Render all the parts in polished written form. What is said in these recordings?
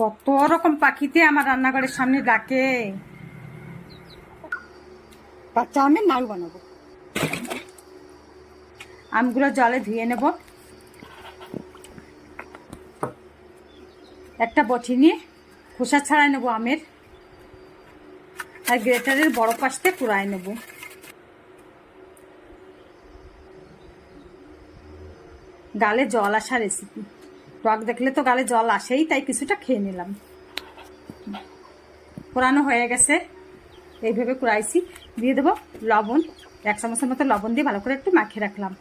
কত রকম পাখিতে আমার রান্নাঘরের সামনে ডাকে। বাচ্চা আমের নাড়ু বানাবো। আমগুলো জলে ধুয়ে নেব। একটা বটি নিয়ে খোসা ছাড়াই নেব আমের, আর গ্রেটারের বড় পাশতে কুড়াই নেব। গালে জল আসা রেসিপি, টক দেখলে তো গালে জল আসেই, তাই কিছুটা খেয়ে নিলাম। কুড়ানো হয়ে গেছে, এইভাবে কুড়াইছি। দিয়ে দেবো লবণ, 1 চামচের মতো লবণ দিয়ে ভালো করে একটু মাখিয়ে রাখলাম।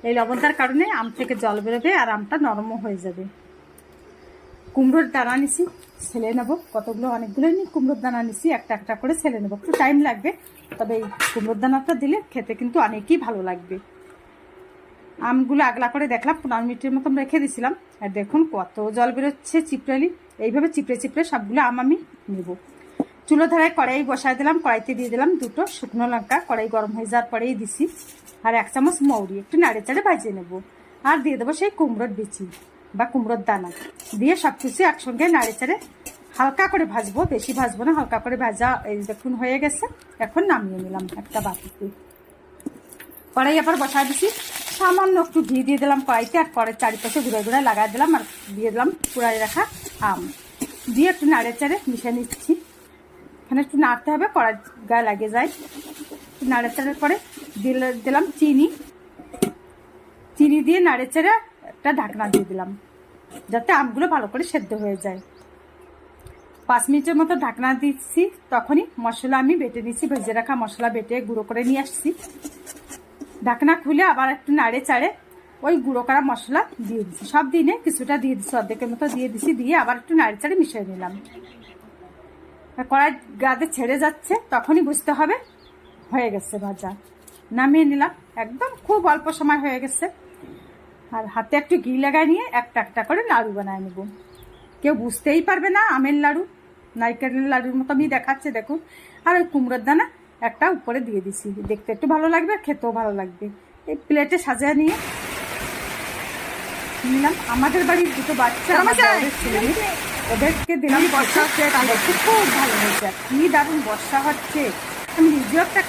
এই লবণটার কারণে আম থেকে জল বেরোবে আর আমটা নরমও হয়ে যাবে। কুমড়োর দানা নিছি, ছেলে নেবো। কতগুলো, অনেকগুলো নিই কুমড়োর দানা নিছি, একটা একটা করে ছেলে নেবো। একটু টাইম লাগবে, তবে এই কুমড়োর দানাটা দিলে খেতে কিন্তু অনেকই ভালো লাগবে। আমগুলো আগলা করে দেখলাম 15 মিনিটের মতন রেখে দিয়েছিলাম, আর দেখুন কত জল বেরোচ্ছে চিপড়ালি। এইভাবে চিপড়ে চিপড়ে সবগুলো আম আমি নেব। চুলো ধরায় কড়াই বসাই দিলাম, কড়াইতে দিয়ে দিলাম 2টো শুকনো লঙ্কা। কড়াই গরম হয়ে যাওয়ার পরেই দিছি, আর 1 চামচ মৌরি একটু নাড়ে চাড়ে ভাজিয়ে নেব। আর দিয়ে দেবো সেই কুমড়োর বিচি বা কুমড়োর দানা, দিয়ে সব কিছু একসঙ্গে নাড়ে চাড়ে হালকা করে ভাজবো, বেশি ভাজবো না, হালকা করে ভাজা। এই দেখুন হয়ে গেছে, এখন নামিয়ে নিলাম একটা বাটিতে। কড়াই আবার বসাই দিছি, সামান্য একটু ঘি দিয়ে দিলাম কড়াইতে, আর কড়াইয়ের চারিপাশে ঘুরে ঘুরে লাগাই দিলাম, আর দিয়ে দিলাম কুড়াই রাখা আম দিয়ে একটু নাড়ে চাড়ে মিশিয়ে নিচ্ছি। এখানে একটু নাড়তে হবে, কড়াই গায়ে লাগে যায়। নাড়ে চাড়ার পরে দিলাম চিনি দিয়ে নাড়ে চেড়ে একটা ঢাকনা দিয়ে দিলাম, যাতে আমগুলো ভালো করে সেদ্ধ হয়ে যায়। 5 মিনিটের মতো ঢাকনা দিচ্ছি। তখনই মশলা আমি বেটে নিচ্ছি, ভেজে রাখা মশলা বেটে গুঁড়ো করে নিয়ে আসছি। ঢাকনা খুলে আবার একটু নাড়ে চাড়ে ওই গুঁড়ো করা মশলা দিয়ে দিচ্ছি। সব দিনে কিছুটা দিয়ে দিচ্ছি, অর্ধেকের মতো দিয়ে দিচ্ছি। দিয়ে আবার একটু নাড়ে চাড়ে মিশিয়ে নিলাম। কড়াই গাতে ছেড়ে যাচ্ছে, তখনই বুঝতে হবে হয়ে গেছে ভাজা। নামিয়ে নিলাম, একদম খুব অল্প সময় হয়ে গেছে। আর হাতে একটু ঘি লাগাই নিয়ে একটা একটা করে নাড়ু বানায় নেব। কেউ বুঝতেই পারবে না আমের লাড়ু, নারকেলের লাড়ুর মতো আমি দেখাচ্ছে দেখুন। আর ওই কুমড়োর দানা একটা উপরে দিয়ে দিছি, দেখতে একটু ভালো লাগবে আর খেতেও ভালো লাগবে। এই প্লেটে সাজিয়ে নিয়ে নিলাম। আমাদের বাড়ির 2টো বাচ্চা, ছেলে ওদেরকে দিলাম। বর্ষা হচ্ছে, খুব ভালো হয়েছে, কি দারুণ বর্ষা হচ্ছে। আমি নিজেও একটা